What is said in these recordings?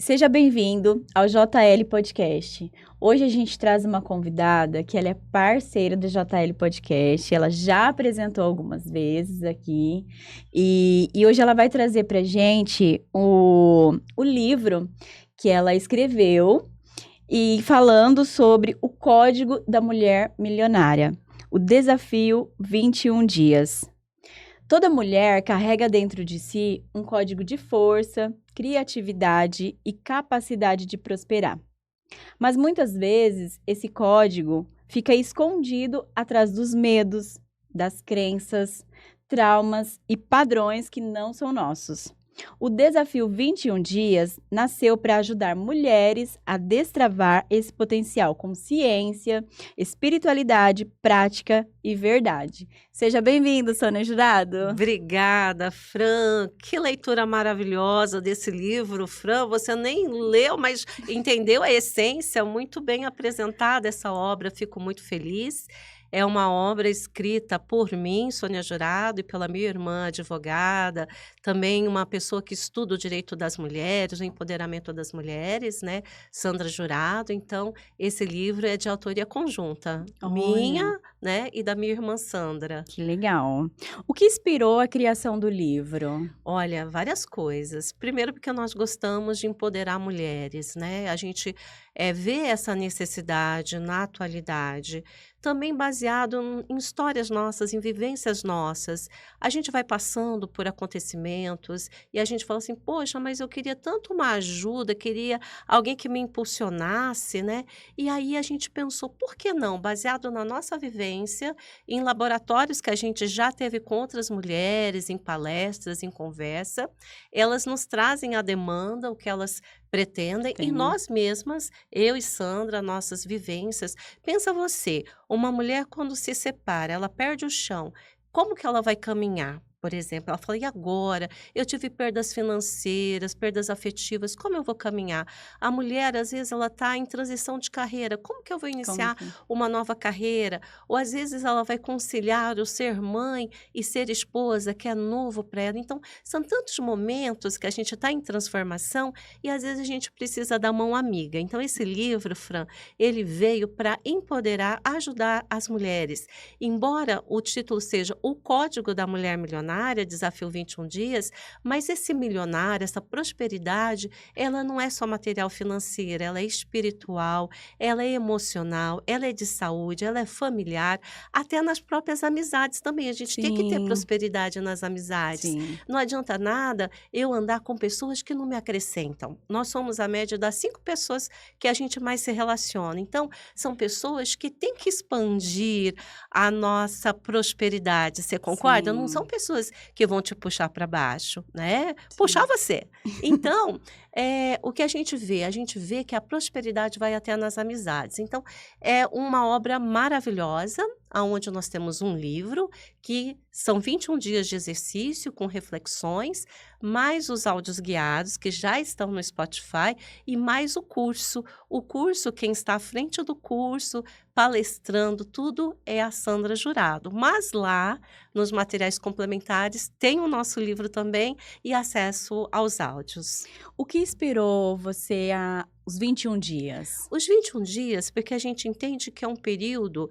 Seja bem-vindo ao JL Podcast. Hoje a gente traz uma convidada que ela é parceira do JL Podcast. Ela já apresentou algumas vezes aqui e hoje ela vai trazer para gente o livro que ela escreveu e falando sobre o Código da Mulher Milionária, o desafio 21 dias. Toda mulher carrega dentro de si um código de força, criatividade e capacidade de prosperar. Mas muitas vezes esse código fica escondido atrás dos medos, das crenças, traumas e padrões que não são nossos. O desafio 21 dias nasceu para ajudar mulheres a destravar esse potencial com ciência, espiritualidade, prática e verdade. Seja bem-vindo, Sônia Jurado. Obrigada, Fran. Que leitura maravilhosa desse livro, Fran. Você nem leu, mas entendeu a essência. Muito bem apresentada essa obra. Fico muito feliz. É uma obra escrita por mim, Sônia Jurado, e pela minha irmã advogada, também uma pessoa que estuda o direito das mulheres, o empoderamento das mulheres, né? Sandra Jurado. Então, esse livro é de autoria conjunta, minha, né, e da minha irmã Sandra. Que legal. O que inspirou a criação do livro? Olha, várias coisas. Primeiro, porque nós gostamos de empoderar mulheres, né? A gente vê essa necessidade na atualidade, também baseado em histórias nossas, em vivências nossas. A gente vai passando por acontecimentos e a gente fala assim: poxa, mas eu queria tanto uma ajuda, queria alguém que me impulsionasse, né? E aí a gente pensou, por que não? Baseado na nossa vivência, em laboratórios que a gente já teve com outras mulheres, em palestras, em conversa, elas nos trazem a demanda, o que elas pretendem, e Sim. nós mesmas, eu e Sandra, nossas vivências. Pensa você, uma mulher quando se separa, ela perde o chão, como que ela vai caminhar? Por exemplo, ela fala, e agora? Eu tive perdas financeiras, perdas afetivas, como eu vou caminhar? A mulher, às vezes, ela está em transição de carreira, como que eu vou iniciar uma nova carreira? Ou às vezes ela vai conciliar o ser mãe e ser esposa, que é novo para ela. Então, são tantos momentos que a gente está em transformação e às vezes a gente precisa da mão amiga. Então, esse livro, Fran, ele veio para empoderar, ajudar as mulheres. Embora o título seja O Código da Mulher Milionária, Desafio 21 Dias, mas esse milionário, essa prosperidade, ela não é só material financeiro, ela é espiritual, ela é emocional, ela é de saúde, ela é familiar, até nas próprias amizades também. A gente tem que ter Sim. prosperidade nas amizades. Sim. Não adianta nada eu andar com pessoas que não me acrescentam. Nós somos a média das 5 pessoas que a gente mais se relaciona. Então, são pessoas que têm que expandir a nossa prosperidade. Você concorda? Não são Sim. pessoas que vão te puxar para baixo, né? Puxar você. Então, o que a gente vê? A gente vê que a prosperidade vai até nas amizades. Então, é uma obra maravilhosa, onde nós temos um livro que são 21 dias de exercício com reflexões, mais os áudios guiados que já estão no Spotify e mais o curso. O curso, quem está à frente do curso, palestrando, tudo é a Sandra Jurado. Mas lá, nos materiais complementares, tem o nosso livro também e acesso aos áudios. O que inspirou você os 21 dias? Os 21 dias, porque a gente entende que é um período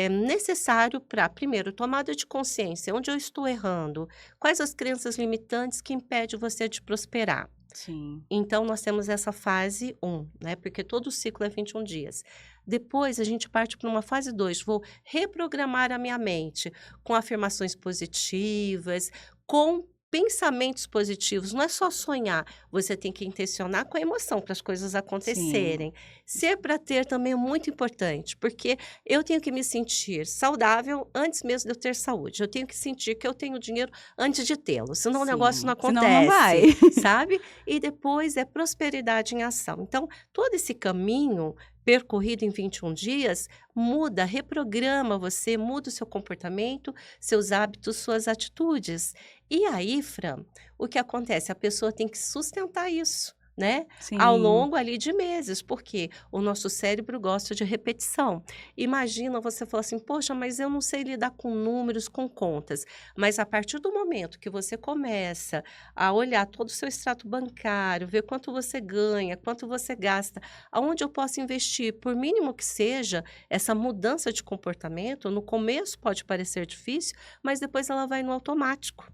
necessário para, primeiro, tomada de consciência, onde eu estou errando, quais as crenças limitantes que impedem você de prosperar. Sim. Então, nós temos essa fase 1, né? Porque todo o ciclo é 21 dias. Depois, a gente parte para uma fase 2. Vou reprogramar a minha mente com afirmações positivas, com pensamentos positivos. Não é só sonhar, você tem que intencionar com a emoção para as coisas acontecerem. Ser para ter também é muito importante, porque eu tenho que me sentir saudável antes mesmo de eu ter saúde. Eu tenho que sentir que eu tenho dinheiro antes de tê-lo, senão o negócio não acontece. Senão não vai. Sabe? E depois é prosperidade em ação. Então, todo esse caminho percorrido em 21 dias muda, reprograma você, muda o seu comportamento, seus hábitos, suas atitudes. E aí, Fran, o que acontece? A pessoa tem que sustentar isso, né? Ao Sim. longo ali de meses, porque o nosso cérebro gosta de repetição. Imagina você falar assim: "Poxa, mas eu não sei lidar com números, com contas". Mas a partir do momento que você começa a olhar todo o seu extrato bancário, ver quanto você ganha, quanto você gasta, aonde eu posso investir, por mínimo que seja, essa mudança de comportamento, no começo pode parecer difícil, mas depois ela vai no automático.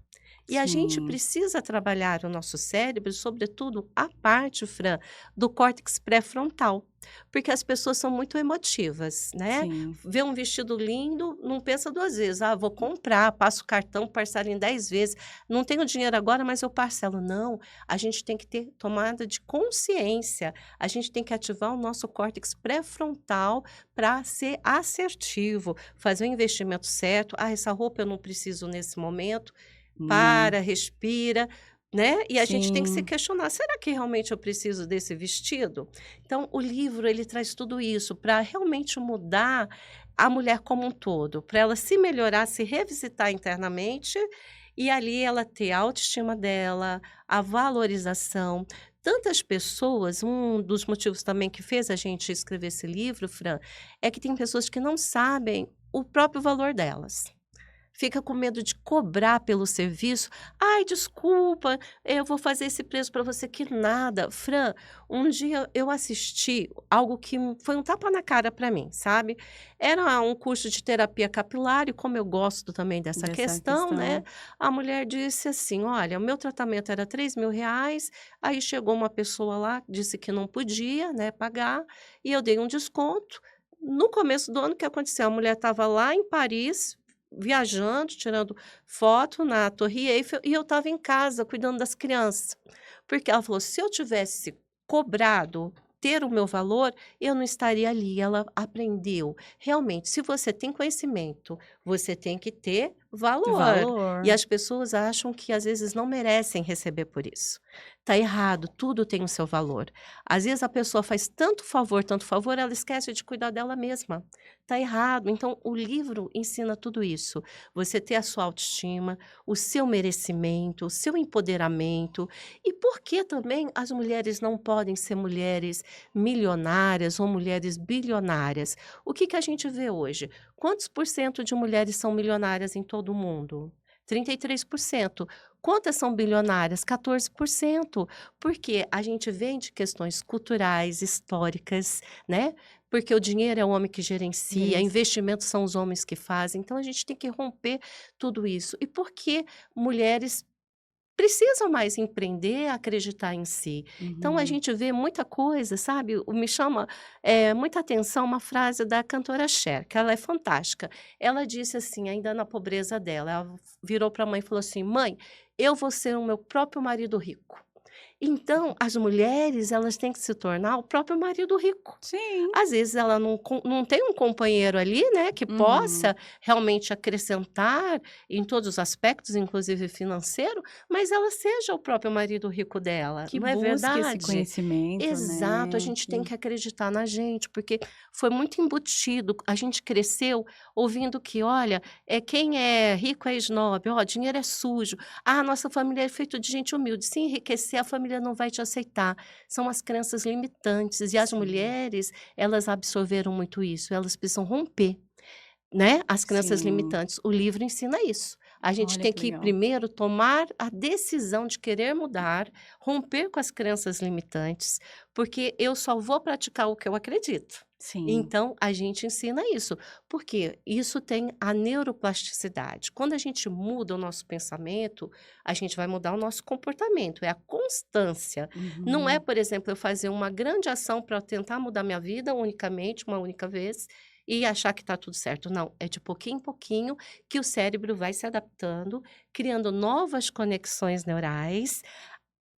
E a gente Sim, precisa trabalhar o nosso cérebro, sobretudo a parte, Fran, do córtex pré-frontal, porque as pessoas são muito emotivas, né? sim. Vê um vestido lindo, não pensa 2 vezes: "Ah, vou comprar, passo o cartão, parcelo em 10 vezes. Não tenho dinheiro agora, mas eu parcelo". Não, a gente tem que ter tomada de consciência, a gente tem que ativar o nosso córtex pré-frontal para ser assertivo, fazer o investimento certo. "Ah, essa roupa eu não preciso nesse momento". Hum, Para, respira, né, e a gente tem que se sim, questionar: "Será que realmente eu preciso desse vestido?". Então o livro ele traz tudo isso para realmente mudar a mulher como um todo, para ela se melhorar, se revisitar internamente, e ali ela ter a autoestima dela, a valorização. Tantas pessoas um dos motivos também que fez a gente escrever esse livro, Fran, é que tem pessoas que não sabem o próprio valor delas. Fica com medo de cobrar pelo serviço. "Ai, desculpa, eu vou fazer esse preço para você", que nada. Fran, um dia eu assisti algo que foi um tapa na cara para mim, sabe. Era um curso de terapia capilar e como eu gosto também dessa dessa questão, né, questão. a mulher disse assim: "Olha, o meu tratamento era R$ 3.000, aí chegou uma pessoa lá, disse que não podia, né, pagar, e eu dei um desconto". No começo do ano, o que aconteceu? A mulher estava lá em Paris viajando, tirando foto na Torre Eiffel, e eu estava em casa cuidando das crianças. Porque ela falou: "Se eu tivesse cobrado ter o meu valor, eu não estaria ali". Ela aprendeu. Realmente, se você tem conhecimento, você tem que ter valor. E Valor. as pessoas acham que às vezes não merecem receber por isso. Tá errado, tudo tem o seu valor. Às vezes a pessoa faz tanto favor, ela esquece de cuidar dela mesma. Tá errado. Então, o livro ensina tudo isso. Você ter a sua autoestima, o seu merecimento, o seu empoderamento. E por que também as mulheres não podem ser mulheres milionárias ou mulheres bilionárias? O que que a gente vê hoje? Quantos por cento de mulheres são milionárias em todo o mundo? 33%. Quantas são bilionárias? 14%. Porque a gente vem de questões culturais, históricas, né? Porque o dinheiro é o homem que gerencia, Gerenci investimentos são os homens que fazem, então a gente tem que romper tudo isso. E por que mulheres precisam mais empreender, acreditar em si? Então a uhum. gente vê muita coisa, sabe, me chama, muita atenção uma frase da cantora Cher, que ela é fantástica. Ela disse assim, ainda na pobreza dela, ela virou para a mãe e falou assim: "Mãe, eu vou ser o meu próprio marido rico". Então, as mulheres, elas têm que se tornar o próprio marido rico. Sim. Às vezes ela não tem um companheiro ali, né, que Uhum. possa realmente acrescentar em todos os aspectos, inclusive financeiro, mas ela seja o próprio marido rico dela, Que não é busque esse verdade? conhecimento, Exato, a né, gente tem que que acreditar na gente, porque foi muito embutido, a gente cresceu ouvindo que: "Olha, quem é rico é esnobe, ó, dinheiro é sujo, ah, nossa família é feito de gente humilde, se enriquecer a família não vai te aceitar". São as crenças limitantes e as sim, mulheres, elas absorveram muito isso, elas precisam romper, né, as crenças sim. limitantes. O livro ensina isso. A gente Olha tem que que legal. primeiro tomar a decisão de querer mudar, romper com as crenças limitantes, porque eu só vou praticar o que eu acredito. Sim. Então, a gente ensina isso, porque isso tem a neuroplasticidade. Quando a gente muda o nosso pensamento, a gente vai mudar o nosso comportamento, é a constância. Não é, Uhum. por exemplo, eu fazer uma grande ação para tentar mudar minha vida unicamente, uma única vez, e achar que está tudo certo. Não, é de pouquinho em pouquinho que o cérebro vai se adaptando, criando novas conexões neurais,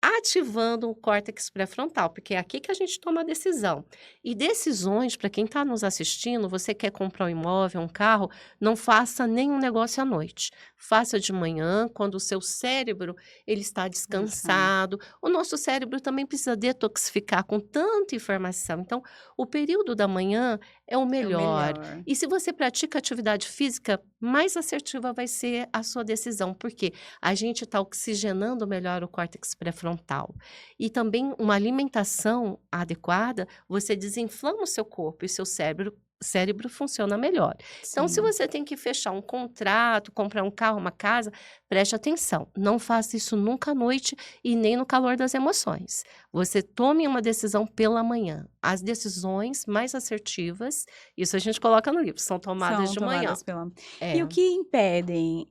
ativando o córtex pré-frontal, porque é aqui que a gente toma a decisão. E decisões, para quem está nos assistindo, você quer comprar um imóvel, um carro, não faça nenhum negócio à noite. Faça de manhã, quando o seu cérebro ele está Descansar. descansado. O nosso cérebro também precisa detoxificar com tanta informação. Então, o período da manhã é o É o melhor. melhor. E se você pratica atividade física, mais assertiva vai ser a sua decisão, porque a gente está oxigenando melhor o córtex pré-frontal mental. E também uma alimentação adequada, você desinflama o seu corpo e seu cérebro funciona melhor. Então, se Sim. você tem que fechar um contrato, comprar um carro, uma casa, preste atenção. Não faça isso nunca à noite e nem no calor das emoções. Você tome uma decisão pela manhã. As decisões mais assertivas, isso a gente coloca no livro, são tomadas São de manhã. tomadas pela. E É. o que impedem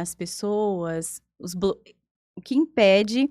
as pessoas, o que impede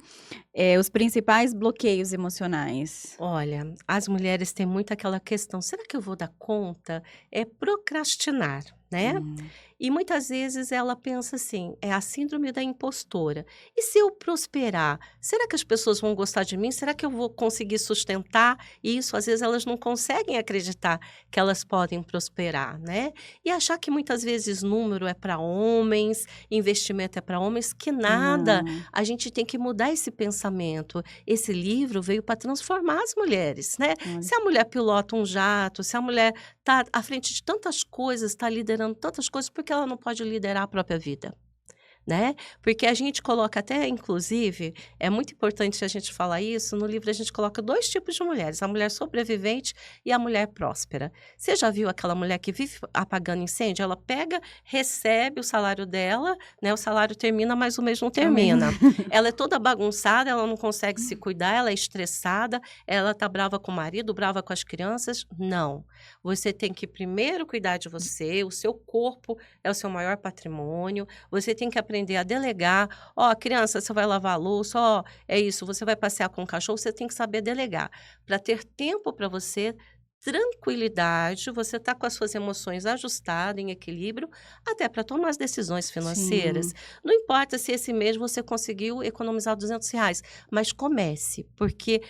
os principais bloqueios emocionais? Olha, as mulheres têm muito aquela questão: será que eu vou dar conta? É procrastinar, né? Hum, E muitas vezes ela pensa assim, é a síndrome da impostora. E se eu prosperar, será que as pessoas vão gostar de mim? Será que eu vou conseguir sustentar isso? Às vezes elas não conseguem acreditar que elas podem prosperar, né? E achar que muitas vezes número é para homens, investimento é para homens, que nada. não. A gente tem que mudar esse pensamento. Esse livro veio para transformar as mulheres, né? Olha, Se a mulher pilota um jato, se a mulher está à frente de tantas coisas, está liderando tantas coisas, por que ela não pode liderar a própria vida? Né? Porque a gente coloca até, inclusive, é muito importante a gente falar isso, no livro a gente coloca 2 tipos de mulheres, a mulher sobrevivente e a mulher próspera. Você já viu aquela mulher que vive apagando incêndio? Ela pega, recebe o salário dela, né, o salário termina, mas o mês não é o mesmo. termina. Ela é toda bagunçada, ela não consegue se cuidar, ela é estressada, ela tá brava com o marido, brava com as crianças. Não. Você tem que primeiro cuidar de você, o seu corpo é o seu maior patrimônio, você tem que aprender a delegar. Ó, criança, você vai lavar a louça, ó, é isso, você vai passear com o cachorro, você tem que saber delegar. Para ter tempo para você, tranquilidade, você tá com as suas emoções ajustadas, em equilíbrio, até para tomar as decisões financeiras. Sim, Não importa se esse mês você conseguiu economizar R$ 200, mas comece, porque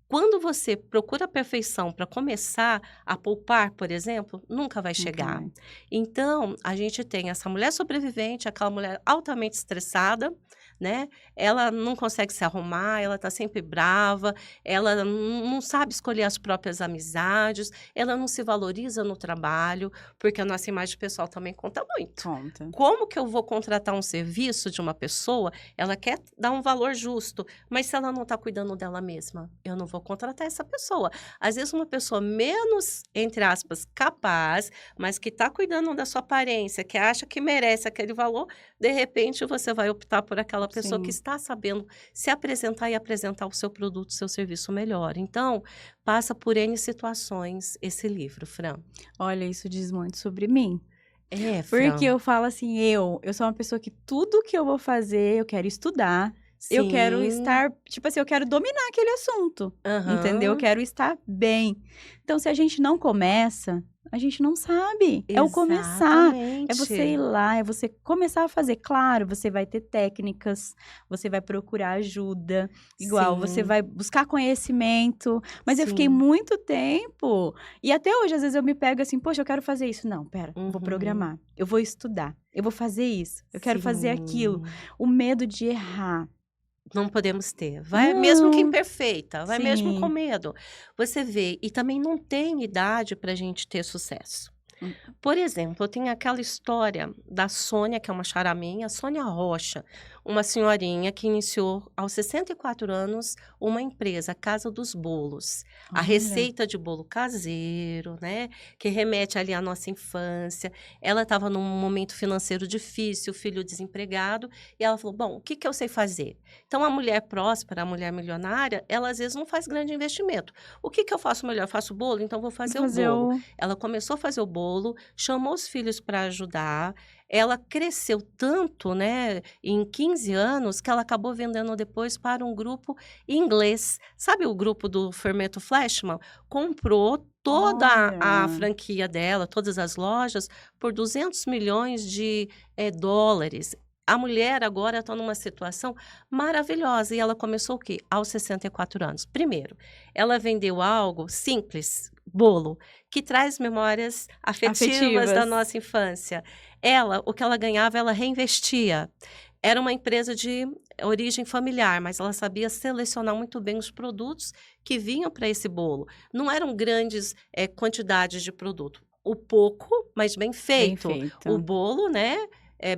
quando você procura a perfeição para começar a poupar, por exemplo, nunca vai nunca chegar. vai. Então, a gente tem essa mulher sobrevivente, aquela mulher altamente estressada, né? Ela não consegue se arrumar, ela tá sempre brava, ela não sabe escolher as próprias amizades, ela não se valoriza no trabalho, porque a nossa imagem pessoal também conta muito. Conta. Como que eu vou contratar um serviço de uma pessoa? Ela quer dar um valor justo, mas se ela não está cuidando dela mesma, eu não vou contratar essa pessoa. Às vezes, uma pessoa menos, entre aspas, capaz, mas que está cuidando da sua aparência, que acha que merece aquele valor, de repente você vai optar por aquela pessoa que Sim. está sabendo se apresentar e apresentar o seu produto, o seu serviço melhor. Então, passa por N situações esse livro, Fran. Olha, isso diz muito sobre mim. É, Porque Fran. eu falo assim, eu sou uma pessoa que tudo que eu vou fazer, eu quero estudar, eu quero Sim. estar, tipo assim, eu quero dominar aquele assunto, entendeu? Eu Aham. quero estar bem. Então, se a gente não começa, a gente não sabe. É o começar. É você ir Exatamente. lá, é você começar a fazer. Claro, você vai ter técnicas, você vai procurar ajuda, igual, você Sim, vai buscar conhecimento. Mas eu fiquei sim. muito tempo. E até hoje, às vezes, eu me pego assim, poxa, eu quero fazer isso. Não, pera, eu vou Uhum. programar, eu vou estudar, eu vou fazer isso, eu quero fazer aquilo. Sim. O medo de errar. Não podemos ter. Vai mesmo que Não, imperfeita, vai mesmo com sim. medo. Você vê, e também não tem idade para a gente ter sucesso. Hum, Por exemplo, tem aquela história da Sônia, que é uma charaminha, Sônia Rocha, uma senhorinha que iniciou aos 64 anos uma empresa, a Casa dos Bolos. A olha, receita de bolo caseiro, né, que remete ali à nossa infância. Ela estava num momento financeiro difícil, o filho desempregado, e ela falou: "Bom, o que que eu sei fazer?". Então a mulher próspera, a mulher milionária, ela às vezes não faz grande investimento. "O que que eu faço melhor? Faço bolo? Então vou vou fazer o fazer bolo". o Ela começou a fazer o bolo, chamou os filhos para ajudar, ela cresceu tanto, né, em 15 anos, que ela acabou vendendo depois para um grupo inglês. Sabe o grupo do Fermento Flashman? Comprou toda a olha, franquia dela, todas as lojas, por 200 milhões de dólares. A mulher agora está numa situação maravilhosa e ela começou o quê? Aos 64 anos. Primeiro, ela vendeu algo simples, bolo, que traz memórias afetivas da afetivas. nossa infância. Ela, o que ela ganhava, ela reinvestia. Era uma empresa de origem familiar, mas ela sabia selecionar muito bem os produtos que vinham para esse bolo. Não eram grandes quantidades de produto. O pouco, mas bem Bem feito. O feito. bolo, né?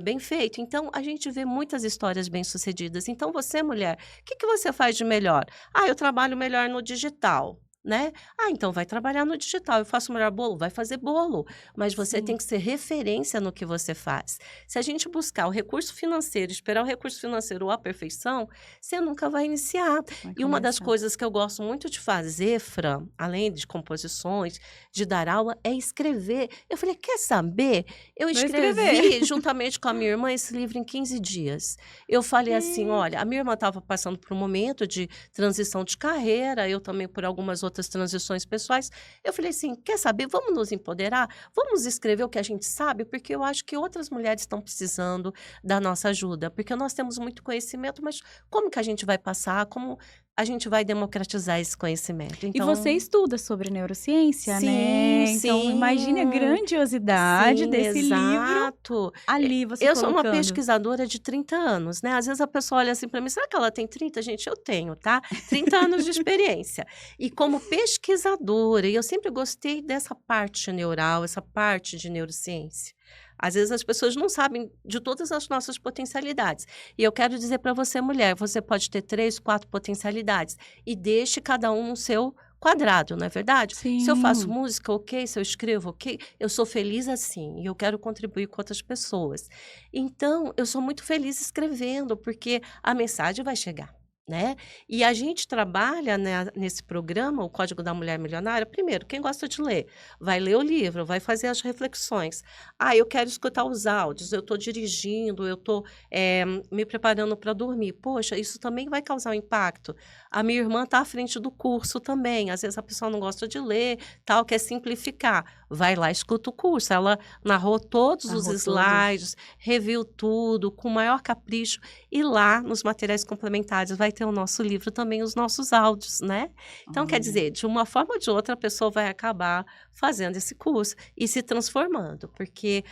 bem feito. Então, a gente vê muitas histórias bem-sucedidas. Então, você, mulher, o que que você faz de melhor? Ah, eu trabalho melhor no digital, né? Ah, então vai trabalhar no digital. Eu faço o melhor bolo? Vai fazer bolo. Mas você tem Sim. que ser referência no que você faz. Se a gente buscar o recurso financeiro, esperar o recurso financeiro ou a perfeição, você nunca vai iniciar. Vai E uma das começar. coisas que eu gosto muito de fazer, Fran, além de composições, de dar aula, é escrever. Eu falei, quer saber? Eu Vou escrever. escrevi, juntamente com a minha irmã, esse livro em 15 dias. Eu falei assim: Gente. olha, a minha irmã estava passando por um momento de transição de carreira, eu também por algumas outras transições pessoais. Eu falei assim: quer saber? Vamos nos empoderar? Vamos escrever o que a gente sabe, porque eu acho que outras mulheres estão precisando da nossa ajuda, porque nós temos muito conhecimento, mas como que a gente vai passar? Como a gente vai democratizar esse conhecimento? E você Então, estuda sobre neurociência, sim, né? Então, imagine a sim. grandiosidade Sim, desse livro exato. ali você Eu sou uma colocando. pesquisadora de 30 anos, né, às vezes a pessoa olha assim para mim: "Será que ela tem 30?" Gente, eu tenho, tá, 30 anos de experiência. E como pesquisadora, e eu sempre gostei dessa parte neural, essa parte de neurociência. Às vezes as pessoas não sabem de todas as nossas potencialidades. E eu quero dizer para você, mulher, você pode ter 3, 4 potencialidades e deixe cada um no seu quadrado, não é verdade? Se eu faço Sim. música, ok. Se eu escrevo, ok. Eu sou feliz assim e eu quero contribuir com outras pessoas. Então, eu sou muito feliz escrevendo, porque a mensagem vai chegar, né? E a gente trabalha, né, nesse programa, o Código da Mulher Milionária. Primeiro, quem gosta de ler, vai ler o livro, vai fazer as reflexões. Ah, eu quero escutar os áudios, eu estou dirigindo, eu estou me preparando para dormir. Poxa, isso também vai causar um impacto. A minha irmã está à frente do curso também. Às vezes a pessoa não gosta de ler, tal, quer simplificar. Vai lá, escuta o curso. Ela narrou todos os Narrou todos. slides, reviu tudo com o maior capricho. E lá, nos materiais complementares, vai ter o nosso livro também, os nossos áudios, né? Então, quer Olha. dizer, de uma forma ou de outra, a pessoa vai acabar fazendo esse curso e se transformando, porque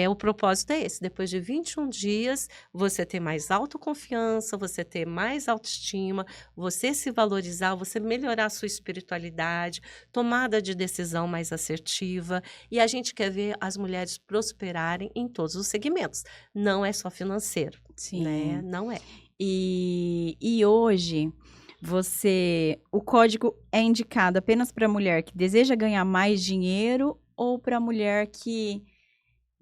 o propósito é esse: depois de 21 dias, você ter mais autoconfiança, você ter mais autoestima, você se valorizar, você melhorar a sua espiritualidade, tomada de decisão mais assertiva. E a gente quer ver as mulheres prosperarem em todos os segmentos. Não é só financeiro, né? Sim. Não é. E hoje, o código é indicado apenas para mulher que deseja ganhar mais dinheiro ou para mulher que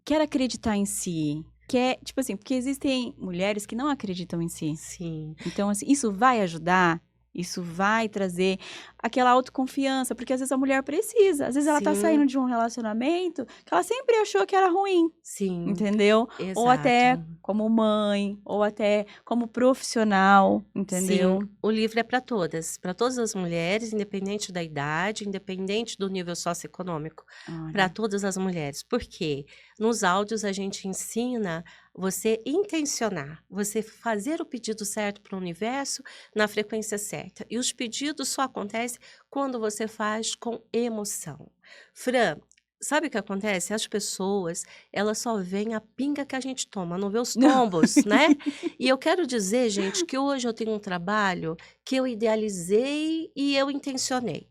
quer acreditar em si? Quer, tipo assim, porque existem mulheres que não acreditam em si. Sim, Então, assim, isso vai ajudar? Isso vai trazer aquela autoconfiança, porque às vezes a mulher precisa. Às vezes ela tá sim, saindo de um relacionamento que ela sempre achou que era ruim, sim, entendeu? Ou até exato. como mãe, ou até como profissional, Sim, entendeu? o livro é para todas as mulheres, independente da idade, independente do nível socioeconômico, para Olha, todas as mulheres. Porque nos áudios a gente ensina você intencionar, você fazer o pedido certo para o universo na frequência certa. E os pedidos só acontecem quando você faz com emoção. Fran, sabe o que acontece? As pessoas, elas só veem a pinga que a gente toma, não vê os tombos, né? E eu quero dizer, gente, que hoje eu tenho um trabalho que eu idealizei e eu intencionei.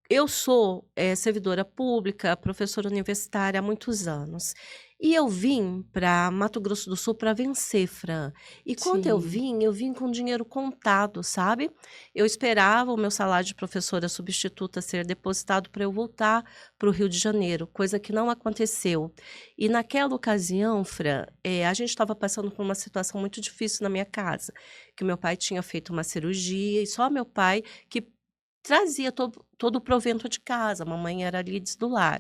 Eu sou, servidora pública, professora universitária há muitos anos. E eu vim para Mato Grosso do Sul para vencer, Fran. E quando sim. eu vim com dinheiro contado, sabe? Eu esperava o meu salário de professora substituta ser depositado para eu voltar para o Rio de Janeiro, coisa que não aconteceu. E naquela ocasião, Fran, a gente estava passando por uma situação muito difícil na minha casa, que o meu pai tinha feito uma cirurgia e só meu pai que trazia todo o provento de casa, a mamãe era líder do lar.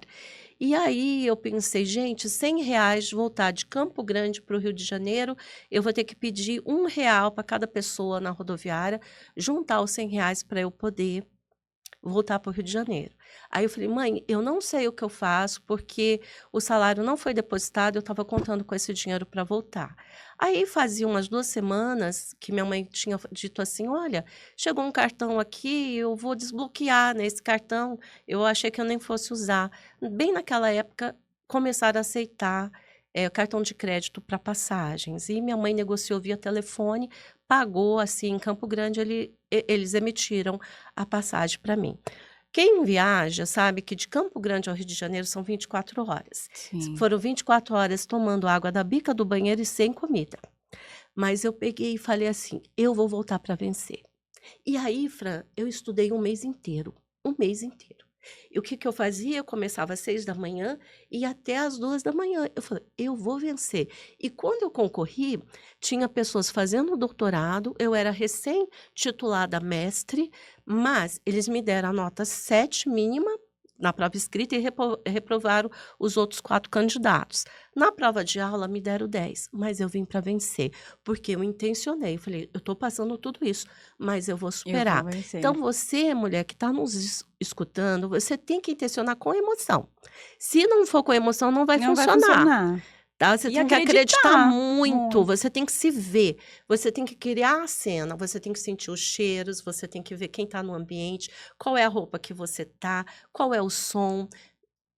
E aí eu pensei: "Gente, R$ 100 voltar de Campo Grande para o Rio de Janeiro, eu vou ter que pedir R$ 1 para cada pessoa na rodoviária, juntar os R$ 100 para eu poder voltar para o Rio de Janeiro". Aí eu falei: "Mãe, eu não sei o que eu faço, porque o salário não foi depositado, eu estava contando com esse dinheiro para voltar". Aí fazia umas 2 semanas que minha mãe tinha dito assim: "Olha, chegou um cartão aqui, eu vou desbloquear, né, esse cartão, eu achei que eu nem fosse usar". Bem naquela época, começaram a aceitar, cartão de crédito para passagens, e minha mãe negociou via telefone, pagou, assim, em Campo Grande eles emitiram a passagem para mim. O Quem viaja sabe que de Campo Grande ao Rio de Janeiro são 24 horas. Sim. Foram 24 horas tomando água da bica do banheiro e sem comida. Mas eu peguei e falei assim: eu vou voltar para vencer. E aí, Fran, eu estudei um mês inteiro. Um mês inteiro. E o que que eu fazia? Eu começava às 6 da manhã e ia até às 2 da manhã. Eu falei, eu vou vencer. E quando eu concorri, tinha pessoas fazendo doutorado, eu era recém-titulada mestre, mas eles me deram a nota 7 mínima na prova escrita e reprovaram os outros 4 candidatos. Na prova de aula, me deram 10, mas eu vim para vencer, porque eu intencionei. Eu falei, eu estou passando tudo isso, mas eu vou Eu superar. vou vencer. Então, você, mulher que está nos escutando, você tem que intencionar com emoção. Se não for com emoção, não vai Não vai funcionar. funcionar. Tá? Você E tem que acreditar acreditar muito, muito. você tem que se ver, você tem que criar a cena, você tem que sentir os cheiros, você tem que ver quem está no ambiente, qual é a roupa que você tá, qual é o som.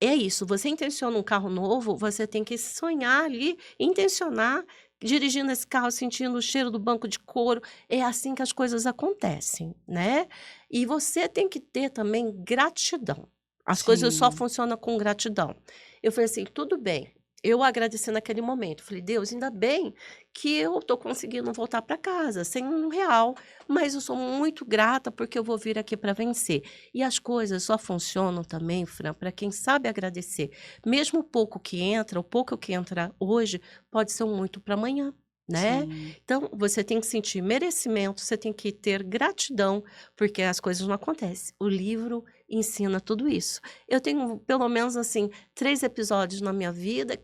É isso, você intenciona um carro novo, você tem que sonhar ali, intencionar, dirigindo esse carro, sentindo o cheiro do banco de couro. É assim que as coisas acontecem, né? E você tem que ter também gratidão. As coisas só Sim. funcionam com gratidão. Eu falei assim, tudo bem. Eu agradeci naquele momento. Falei, Deus, ainda bem que eu estou conseguindo voltar para casa sem R$ 1, mas eu sou muito grata porque eu vou vir aqui para vencer. E as coisas só funcionam também, Fran, para quem sabe agradecer. Mesmo o pouco que entra, o pouco que entra hoje, pode ser um muito para amanhã, né? Sim. Então, você tem que sentir merecimento, você tem que ter gratidão, porque as coisas não acontecem. O livro ensina tudo isso. Eu tenho, pelo menos, assim, 3 episódios na minha vida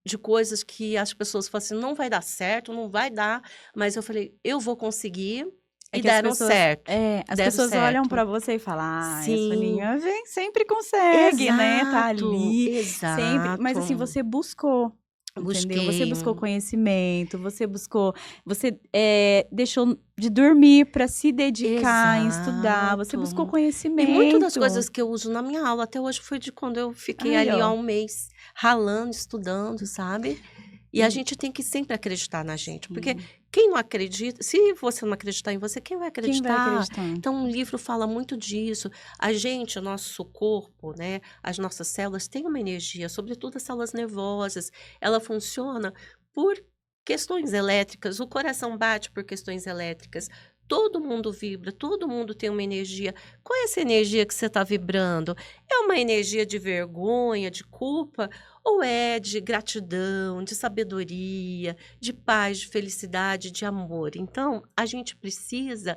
de coisas que as pessoas falam assim, não vai dar certo, não vai dar, mas eu falei, eu vou conseguir, É e que as deram pessoas, certo, as deram pessoas olham certo. para você e falam, ah, essa Sim, Aninha sempre consegue, né? Tá ali, sempre. Mas assim, exato. você buscou, entendeu? Você Busquei. buscou conhecimento, você deixou de dormir para se dedicar em estudar, você buscou Exato. E muito das coisas conhecimento. que eu uso na minha aula até hoje foi de quando eu fiquei Aí, ali há ó. um mês ralando, estudando, sabe? E a E, gente tem que sempre acreditar na gente, porque sim. quem não acredita, se você não acreditar em você, quem vai Quem vai acreditar? acreditar? Então, o livro fala muito disso. A gente, o nosso corpo, né, as nossas células têm uma energia, sobretudo as células nervosas. Ela funciona por questões elétricas, o coração bate por questões elétricas. Todo mundo vibra, todo mundo tem uma energia. Qual é essa energia que você está vibrando? É uma energia de vergonha, de culpa? Ou é de gratidão, de sabedoria, de paz, de felicidade, de amor? Então, a gente precisa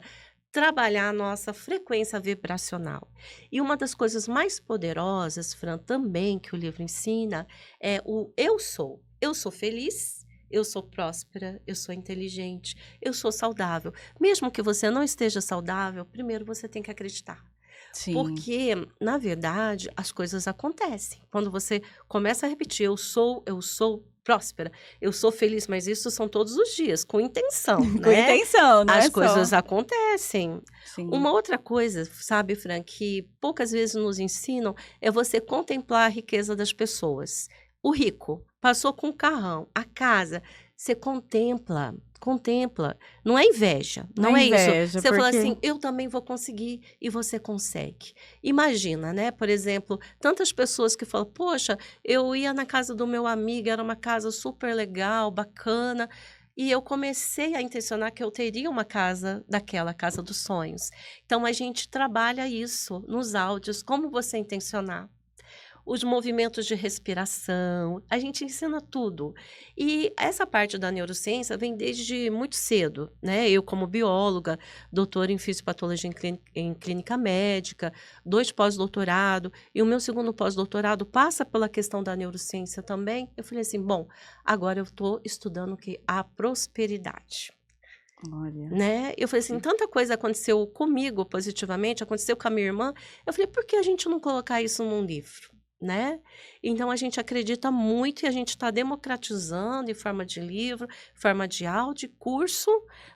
trabalhar a nossa frequência vibracional. E uma das coisas mais poderosas, Fran, também que o livro ensina, é o eu sou. Eu sou feliz, eu sou próspera, eu sou inteligente, eu sou saudável. Mesmo que você não esteja saudável, primeiro você tem que acreditar. Sim. Porque, na verdade, as coisas acontecem. Quando você começa a repetir, eu sou próspera, eu sou feliz, mas isso são todos os dias, com intenção, Com né? intenção, não As é coisas só. acontecem. Sim. Uma outra coisa, sabe, Fran, que poucas vezes nos ensinam é você contemplar a riqueza das pessoas. O rico passou com o carrão, a casa, você contempla, contempla. Não é inveja, Não é não é isso. inveja, Você fala porque assim, eu também vou conseguir e você consegue. Imagina, né? Por exemplo, tantas pessoas que falam, poxa, eu ia na casa do meu amigo, era uma casa super legal, bacana, e eu comecei a intencionar que eu teria uma casa daquela, casa dos sonhos. Então, a gente trabalha isso nos áudios, como você intencionar. Os movimentos de respiração, a gente ensina tudo. E essa parte da neurociência vem desde muito cedo, né? Eu, como bióloga, doutora em fisiopatologia em clínica médica, 2 pós-doutorado, e o meu segundo pós-doutorado passa pela questão da neurociência também. Eu falei assim, bom, agora eu estou estudando o que? A prosperidade. olha, Né? Eu falei assim, sim. tanta coisa aconteceu comigo positivamente, aconteceu com a minha irmã. Eu falei, por que a gente não colocar isso num livro? Né? Então a gente acredita muito e a gente está democratizando em forma de livro, forma de áudio, curso,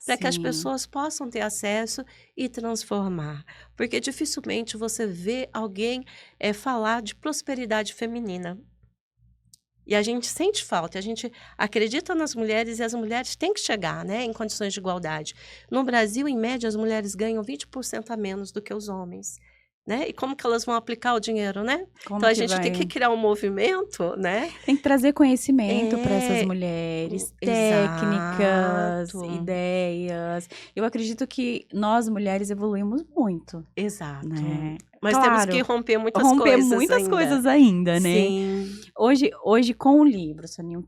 para que as Sim. pessoas possam ter acesso e transformar. Porque dificilmente você vê alguém falar de prosperidade feminina. E a gente sente falta, a gente acredita nas mulheres e as mulheres têm que chegar, né, em condições de igualdade. No Brasil, em média, as mulheres ganham 20% a menos do que os homens. né? E como que elas vão aplicar o dinheiro, né? Como Então a que gente tem que vai... criar um movimento, né? Tem que trazer conhecimento para essas É, mulheres, técnicas, exato, ideias. Eu acredito que nós mulheres evoluímos muito, exato. né? Mas temos que Claro, romper muitas romper coisas muitas ainda. coisas ainda, né? Sim, Hoje com o livro, Soninha, o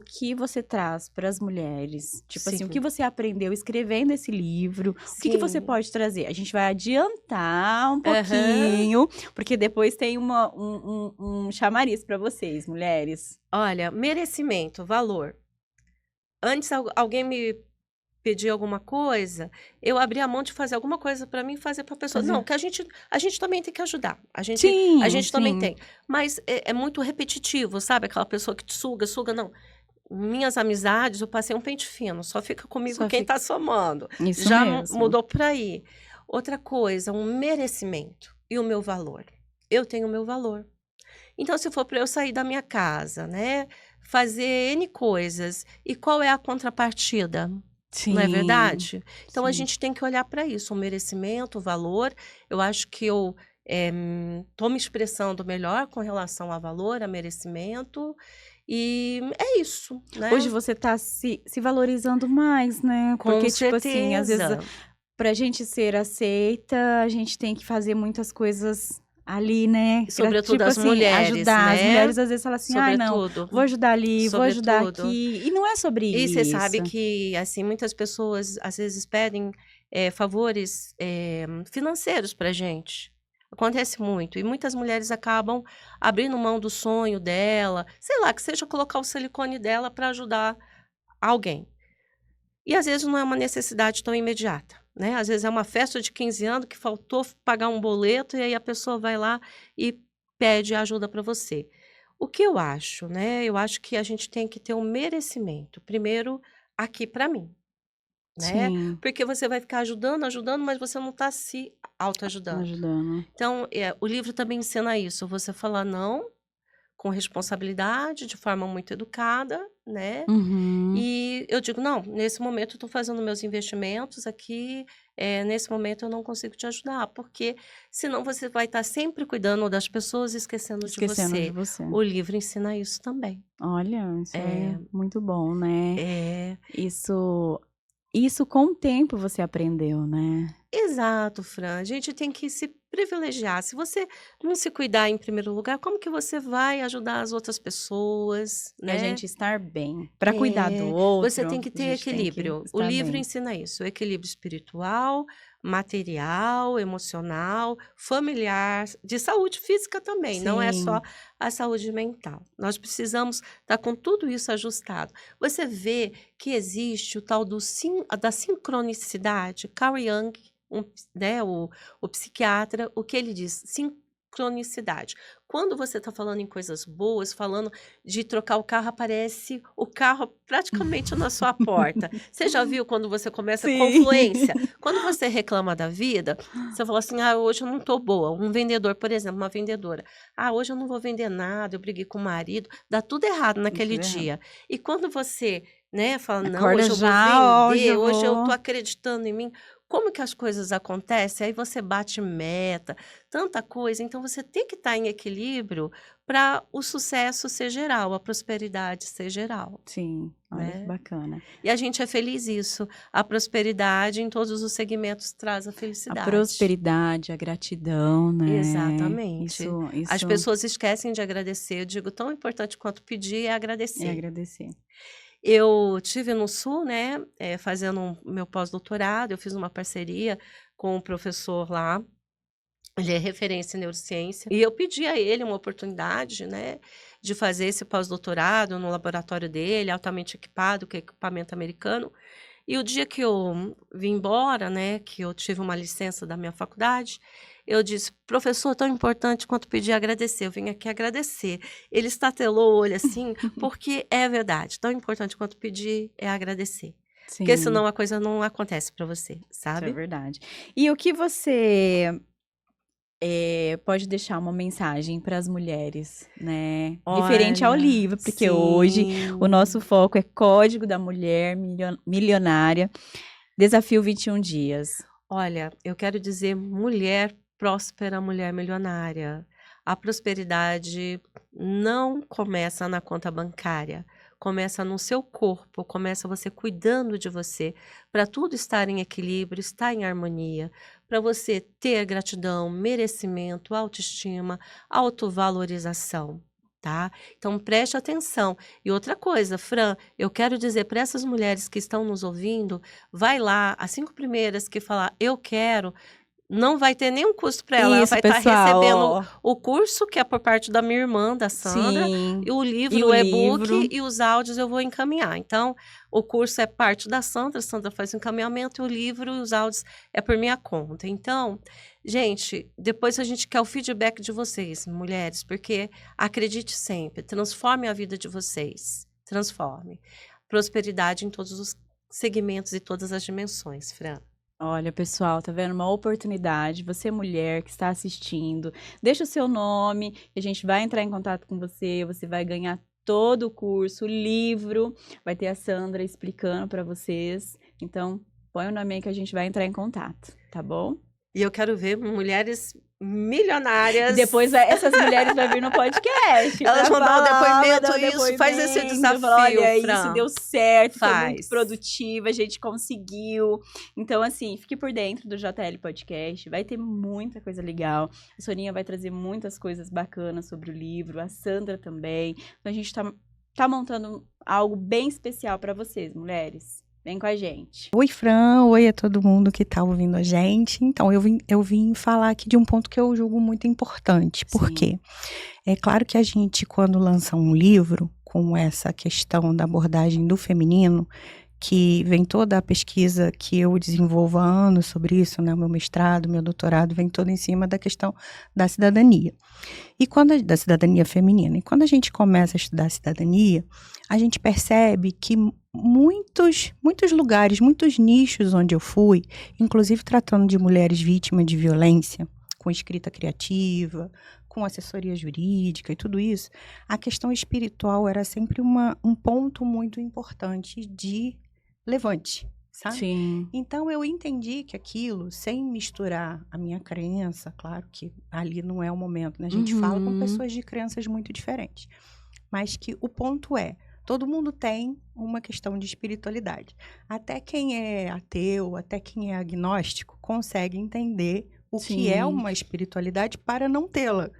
que você traz para as mulheres? Tipo assim, o que sim, você aprendeu escrevendo esse livro? O que você sim. pode trazer? A gente vai adiantar um Aham. pouquinho, porque depois tem um chamariz para vocês, mulheres. Olha, merecimento, valor. Antes alguém me pedir alguma coisa, eu abria mão de fazer alguma coisa para mim e fazer para a pessoa. Não, Fazer. que a gente também tem que ajudar. A Sim, gente também sim. tem. Mas é muito repetitivo, sabe? Aquela pessoa que te suga, suga, não. Minhas amizades, eu passei um pente fino, só fica comigo Só quem fica. tá somando. Isso Já mesmo. mudou por aí. Outra coisa, um merecimento e o meu valor. Eu tenho o meu valor. Então, se for para eu sair da minha casa, né, fazer N coisas, e qual é a contrapartida? Não é Sim, verdade? Então a sim. gente tem que olhar para isso, o merecimento, o valor. Eu acho que eu estou me expressando melhor com relação a valor, a merecimento, e é isso, Hoje né? você tá se valorizando mais, né? Com Porque, tipo assim, às vezes, certeza. pra gente ser aceita, a gente tem que fazer muitas coisas ali, né? E sobretudo Tipo as assim, mulheres, ajudar. As né? mulheres às vezes falam assim, ai, não, Sobretudo, vou ajudar ali, vou ajudar sobretudo. aqui. E não é sobre E você sabe isso. que, assim, muitas pessoas às vezes pedem favores financeiros pra gente. Acontece muito. E muitas mulheres acabam abrindo mão do sonho dela, sei lá, que seja colocar o silicone dela para ajudar alguém. E às vezes não é uma necessidade tão imediata, né? Às vezes é uma festa de 15 anos que faltou pagar um boleto e aí a pessoa vai lá e pede ajuda para você. O que eu acho, né? Eu acho que a gente tem que ter um merecimento. Primeiro, aqui para mim, né? Sim, Porque você vai ficar ajudando, ajudando, mas você não está se autoajudando. ajudando. Então, o livro também ensina isso. Você falar não com responsabilidade, de forma muito educada, né? Uhum. E eu digo: "Não, nesse momento eu estou fazendo meus investimentos aqui, nesse momento eu não consigo te ajudar", porque senão você vai estar sempre cuidando das pessoas e esquecendo de Esquecendo de você. você. O livro ensina isso também. Olha, isso é É, muito bom, né? é. Isso, isso com o tempo você aprendeu, né? Exato, Fran. A gente tem que se privilegiar. Se você não se cuidar em primeiro lugar, como que você vai ajudar as outras pessoas, E a né? gente estar bem. Para cuidar do Você outro, tem que a ter gente tem que equilíbrio. O estar livro bem. ensina isso, o equilíbrio espiritual, material, emocional, familiar, de saúde física também, não é só Sim, a saúde mental. Nós precisamos estar com tudo isso ajustado. Você vê que existe o tal da sincronicidade. Carl Jung, né, o psiquiatra, o que ele diz? Sincronicidade. Quando você está falando em coisas boas, falando de trocar o carro, aparece o carro praticamente na sua porta. Você já viu quando você começa sim. confluência? Quando você reclama da vida, você fala assim: "Ah, hoje eu não estou boa". Um vendedor, por exemplo, uma vendedora: "Ah, hoje eu não vou vender nada, eu briguei com o marido". Dá tudo errado naquele Tudo errado. dia. E quando você, né, fala: "Não, Acorda hoje eu vou já, ó, hoje vender, eu hoje eu estou vou. acreditando em mim". Como que as coisas acontecem? Aí você bate meta, tanta coisa. Então você tem que estar em equilíbrio para o sucesso ser geral, a prosperidade ser geral, Sim, olha que né. bacana. E a gente é feliz isso, a prosperidade em todos os segmentos traz a A felicidade. prosperidade, a gratidão, né? Exatamente. As Isso pessoas esquecem de agradecer, eu digo, tão importante quanto pedir é é agradecer. agradecer. Eu tive no sul, né, fazendo meu pós-doutorado, eu fiz uma parceria com um professor lá. Ele é referência em neurociência. E eu pedi a ele uma oportunidade, né, de fazer esse pós-doutorado no laboratório dele, altamente equipado, com equipamento americano. E o dia que eu vim embora, né, que eu tive uma licença da minha faculdade, eu disse: "Professor, tão importante quanto pedir agradecer, eu vim aqui agradecer". Ele estatelou o olho assim, porque é verdade, tão importante quanto pedir é agradecer, porque Sim, senão a coisa não acontece para você, isso é sabe? verdade. E o que você pode deixar uma mensagem para as mulheres, né, referente ao Olha, livro, porque hoje o nosso sim. foco é Código da Mulher Milionária, Desafio 21 dias. Olha, eu quero dizer mulher próspera mulher milionária. A prosperidade não começa na conta bancária, começa no seu corpo, começa você cuidando de você, para tudo estar em equilíbrio, estar em harmonia, para você ter gratidão, merecimento, autoestima, autovalorização, tá? Então preste atenção. E outra coisa, Fran, eu quero dizer para essas mulheres que estão nos ouvindo, vai lá, as 5 primeiras que falar eu quero, não vai ter nenhum custo para ela Isso, vai estar pessoal, recebendo ó. o curso, que é por parte da minha irmã, da Sandra, Sim. e o livro, E o o e-book livro. e os áudios eu vou encaminhar. Então, o curso é parte da Sandra, a Sandra faz o encaminhamento, e o livro e os áudios é por minha conta. Então, gente, depois a gente quer o feedback de vocês, mulheres, porque acredite sempre, transforme a vida de vocês, transforme. Prosperidade em todos os segmentos e todas as dimensões, Fran. Olha, pessoal, tá vendo? Uma oportunidade. Você, mulher que está assistindo, deixa o seu nome, que a gente vai entrar em contato com você. Você vai ganhar todo o curso, o livro. Vai ter a Sandra explicando para vocês. Então, põe o nome aí que a gente vai entrar em contato, tá bom? E eu quero ver mulheres E milionárias. depois essas mulheres vão vir no podcast. Elas pra vão dar o falar, depoimento, vai dar o isso, faz esse depoimento, desafio, falar, olha, isso Fran. deu certo, foi Faz. muito produtiva, a gente conseguiu. Então, assim, fique por dentro do JL Podcast, vai ter muita coisa legal. A Soninha vai trazer muitas coisas bacanas sobre o livro, a Sandra também. Então, a gente tá montando algo bem especial para vocês, mulheres. Vem com a gente. Oi, Fran. Oi a todo mundo que tá ouvindo a gente. Então, eu vim falar aqui de um ponto que eu julgo muito importante. Por Sim. quê? É claro que a gente, quando lança um livro com essa questão da abordagem do feminino, que vem toda a pesquisa que eu desenvolvo há anos sobre isso, né? Meu mestrado, meu doutorado, vem todo em cima da questão da cidadania. Da cidadania feminina. E quando a gente começa a estudar cidadania, a gente percebe que muitos lugares, muitos nichos onde eu fui, inclusive tratando de mulheres vítimas de violência, com escrita criativa, com assessoria jurídica e tudo isso, a questão espiritual era sempre um ponto muito importante de levante, sabe? Sim. Então, eu entendi que aquilo, sem misturar a minha crença, claro que ali não é o momento, né? A gente fala com pessoas de crenças muito diferentes. Mas que o ponto é, todo mundo tem uma questão de espiritualidade. Até quem é ateu, até quem é agnóstico, consegue entender o que é uma espiritualidade para não tê-la,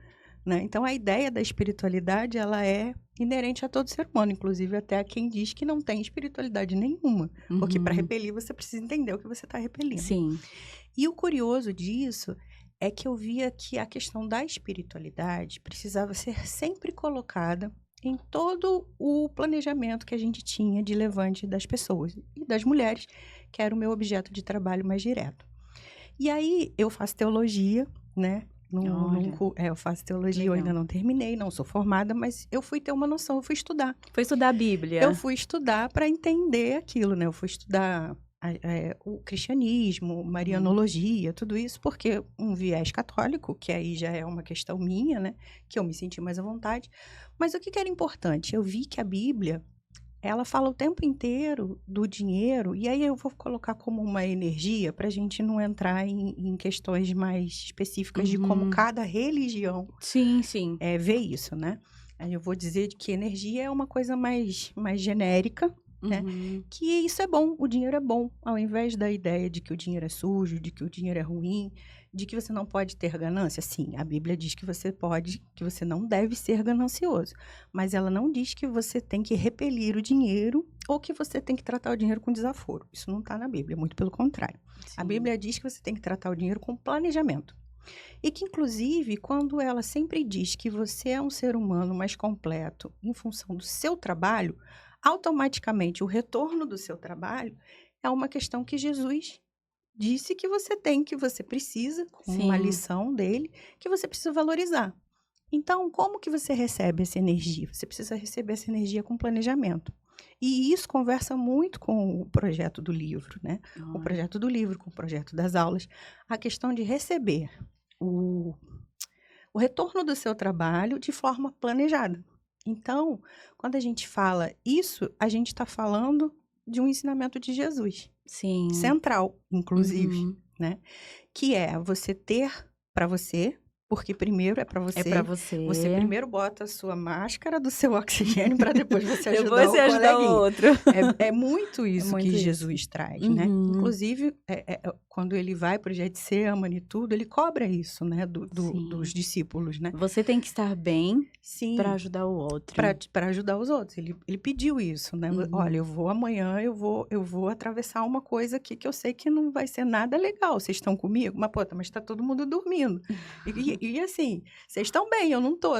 né? Então, a ideia da espiritualidade, ela é inerente a todo ser humano, inclusive até a quem diz que não tem espiritualidade nenhuma. Porque para repelir, você precisa entender o que você está repelindo. Sim. E o curioso disso é que eu via que a questão da espiritualidade precisava ser sempre colocada em todo o planejamento que a gente tinha de levante das pessoas e das mulheres, que era o meu objeto de trabalho mais direto. E aí, eu faço teologia, né? Eu faço teologia, eu ainda não terminei, não sou formada, mas eu fui ter uma noção, eu fui estudar. Foi estudar a Bíblia. Eu fui estudar para entender aquilo, né? Eu fui estudar o cristianismo, marianologia, tudo isso, porque um viés católico, que aí já é uma questão minha, né? Que eu me senti mais à vontade. Mas o que era importante? Eu vi que a Bíblia, ela fala o tempo inteiro do dinheiro, e aí eu vou colocar como uma energia para a gente não entrar em questões mais específicas de como cada religião vê isso, né? Aí eu vou dizer que energia é uma coisa mais genérica, né? Que isso é bom, o dinheiro é bom, ao invés da ideia de que o dinheiro é sujo, de que o dinheiro é ruim, de que você não pode ter ganância. Sim, a Bíblia diz que você pode, que você não deve ser ganancioso, mas ela não diz que você tem que repelir o dinheiro ou que você tem que tratar o dinheiro com desaforo. Isso não está na Bíblia, muito pelo contrário. Sim. A Bíblia diz que você tem que tratar o dinheiro com planejamento. E que, inclusive, quando ela sempre diz que você é um ser humano mais completo em função do seu trabalho, automaticamente o retorno do seu trabalho é uma questão que Jesus disse que você tem, que você precisa, com uma lição dele, que você precisa valorizar. Então, como que você recebe essa energia? Você precisa receber essa energia com planejamento. E isso conversa muito com o projeto do livro, né? O projeto do livro, com o projeto das aulas. A questão de receber o retorno do seu trabalho de forma planejada. Então, quando a gente fala isso, a gente está falando de um ensinamento de Jesus. Sim. Central, inclusive, né? Que é você ter para você, porque primeiro é para você. É pra você. Você primeiro bota a sua máscara do seu oxigênio para depois você ajudar Depois você o ajuda o coleguinha. outro. É muito isso muito que isso. Jesus traz, né? Uhum. Inclusive, quando ele vai para o Getsemane e tudo, ele cobra isso, né? Sim. Dos discípulos, né? Você tem que estar bem Sim, pra ajudar o outro. para ajudar os outros. Ele pediu isso, né? Uhum. Olha, amanhã eu vou atravessar uma coisa aqui que eu sei que não vai ser nada legal. Vocês estão comigo? Mas tá todo mundo dormindo. E assim, vocês estão bem, eu não tô.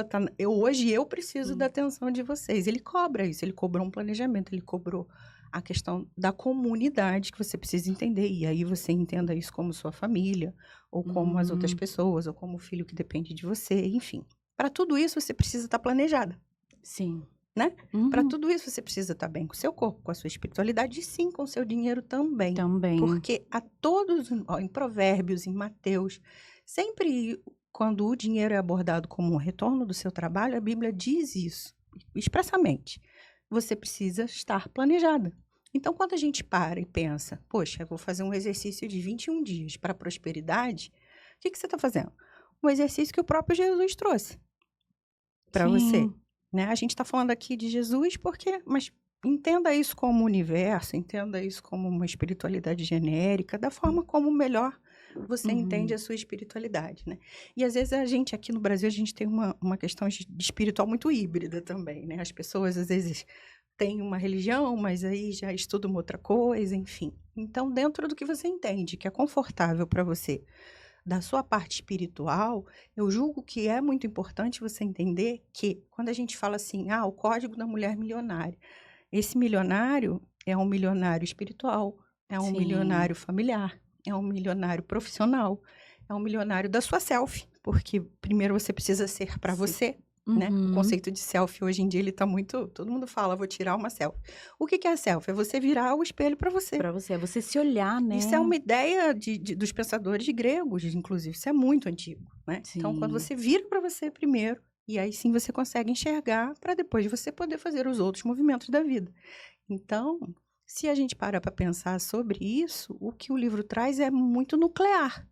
Hoje eu preciso da atenção de vocês. Ele cobra isso, ele cobrou um planejamento, ele cobrou a questão da comunidade que você precisa entender. E aí você entenda isso como sua família, ou como as outras pessoas, ou como o filho que depende de você, enfim. Para tudo isso, você precisa estar planejada. Sim. Né? Uhum. Para tudo isso, você precisa estar bem com o seu corpo, com a sua espiritualidade e sim com o seu dinheiro também. Também. Porque a todos, em Provérbios, em Mateus, sempre quando o dinheiro é abordado como um retorno do seu trabalho, a Bíblia diz isso expressamente. Você precisa estar planejada. Então, quando a gente para e pensa, poxa, eu vou fazer um exercício de 21 dias para a prosperidade, o que você está fazendo? Um exercício que o próprio Jesus trouxe para você. Né? A gente está falando aqui de Jesus mas entenda isso como universo, entenda isso como uma espiritualidade genérica, da forma como melhor você entende a sua espiritualidade, né? E às vezes aqui no Brasil, a gente tem uma questão de espiritual muito híbrida também, né? As pessoas às vezes têm uma religião, mas aí já estudam outra coisa, enfim. Então, dentro do que você entende, que é confortável para você, da sua parte espiritual, eu julgo que é muito importante você entender que quando a gente fala assim, o código da mulher milionária, esse milionário é um milionário espiritual, é um milionário familiar, é um milionário profissional, é um milionário da sua self, porque primeiro você precisa ser para você, né? O conceito de selfie hoje em dia ele tá muito, todo mundo fala, vou tirar uma selfie. O que é a selfie? É você virar o espelho para você. Para você, é você se olhar, né? Isso é uma ideia dos pensadores gregos, inclusive, isso é muito antigo, né? Sim. Então, quando você vira para você primeiro, e aí sim você consegue enxergar para depois você poder fazer os outros movimentos da vida. Então, se a gente para pensar sobre isso, o que o livro traz é muito nuclear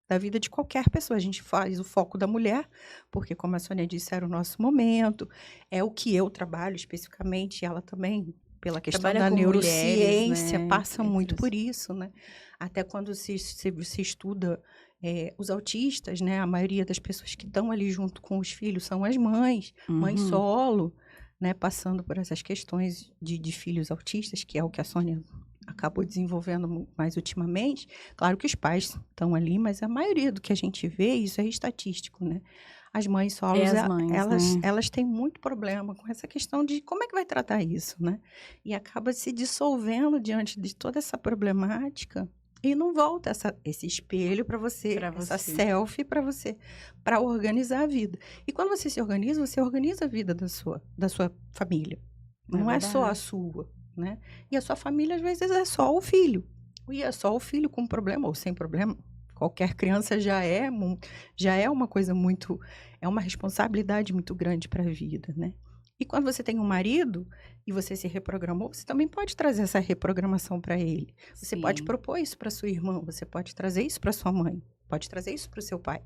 da vida de qualquer pessoa. A gente faz o foco da mulher, porque, como a Sônia disse, era o nosso momento, é o que eu trabalho especificamente, ela também, pela questão Trabalha da com neurociência, mulheres, né? passa muito por isso, né? Até quando se estuda os autistas, né? A maioria das pessoas que estão ali junto com os filhos são as mães, mãe solo, né? Passando por essas questões de filhos autistas, que é o que a Sônia acabou desenvolvendo mais ultimamente. Claro que os pais estão ali, mas a maioria do que a gente vê, isso é estatístico, né? As mães solos, elas têm muito problema com essa questão de como é que vai tratar isso, né? E acaba se dissolvendo diante de toda essa problemática e não volta esse espelho para você, essa selfie para você, para organizar a vida. E quando você se organiza, você organiza a vida da sua família. Não é só a sua, né? E a sua família, às vezes, é só o filho. E é só o filho com problema ou sem problema. Qualquer criança já é uma coisa muito... É uma responsabilidade muito grande para a vida, né? E quando você tem um marido e você se reprogramou, você também pode trazer essa reprogramação para ele. Você pode propor isso para sua irmã, você pode trazer isso para sua mãe, pode trazer isso para o seu pai,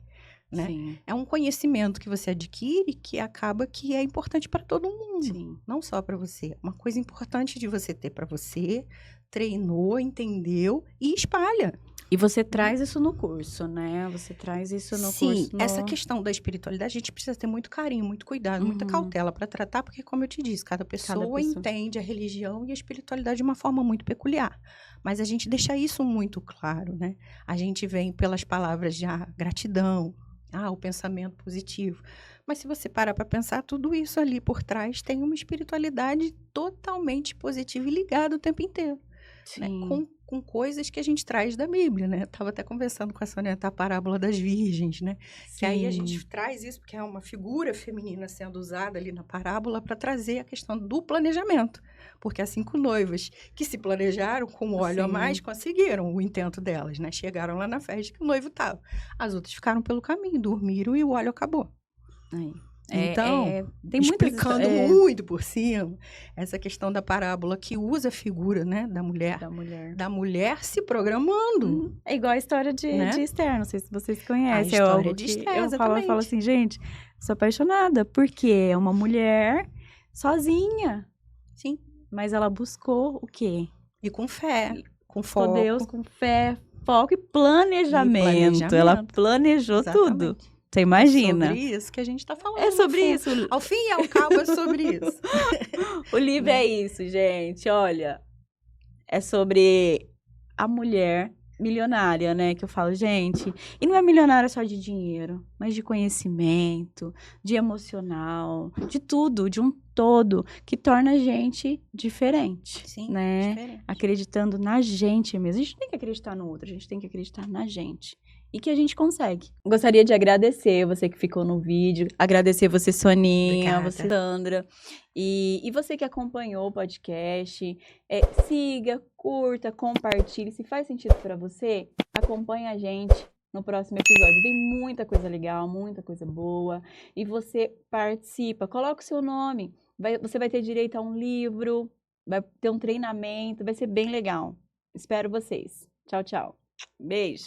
né? Sim. É um conhecimento que você adquire que acaba que é importante para todo mundo, Sim. não só para você. Uma coisa importante de você ter para você, treinou, entendeu e espalha. E você traz isso no curso, né? Você traz isso no curso. Sim, essa questão da espiritualidade, a gente precisa ter muito carinho, muito cuidado, muita cautela para tratar, porque, como eu te disse, cada pessoa entende a religião e a espiritualidade de uma forma muito peculiar. Mas a gente deixa isso muito claro, né? A gente vem pelas palavras de gratidão, o pensamento positivo. Mas se você parar para pensar, tudo isso ali por trás tem uma espiritualidade totalmente positiva e ligada o tempo inteiro. Né? Com coisas que a gente traz da Bíblia, né? Eu estava até conversando com a Sônia a parábola das virgens, né? Sim. Que aí a gente traz isso, porque é uma figura feminina sendo usada ali na parábola para trazer a questão do planejamento. Porque as 5 noivas que se planejaram com óleo a mais, conseguiram o intento delas, né? Chegaram lá na festa que o noivo estava. As outras ficaram pelo caminho, dormiram e o óleo acabou. Então, tem muitas explicando muito por cima essa questão da parábola que usa a figura, né, da mulher se programando. É igual a história de Esther, não sei se vocês conhecem. A história de Esther, eu falo assim, gente, sou apaixonada, porque é uma mulher sozinha. Sim. Mas ela buscou o quê? E com fé, com foco. Deus, com fé, foco e planejamento. Ela planejou tudo. Você imagina? É sobre isso que a gente está falando. É sobre isso. Ao fim e ao cabo é sobre isso. O livro é isso, gente. Olha, é sobre a mulher milionária, né? Que eu falo, gente. E não é milionária só de dinheiro, mas de conhecimento, de emocional, de tudo, de um todo, que torna a gente diferente. Sim, né? diferente. Acreditando na gente mesmo. A gente não tem que acreditar no outro, a gente tem que acreditar na gente. E que a gente consegue. Gostaria de agradecer você que ficou no vídeo, agradecer você, Soninha, Obrigada. você, Sandra, e você que acompanhou o podcast. Siga, curta, compartilhe. Se faz sentido para você, acompanhe a gente no próximo episódio. Tem muita coisa legal, muita coisa boa. E você participa, coloca o seu nome. Você vai ter direito a um livro, vai ter um treinamento, vai ser bem legal. Espero vocês. Tchau, tchau. Beijo.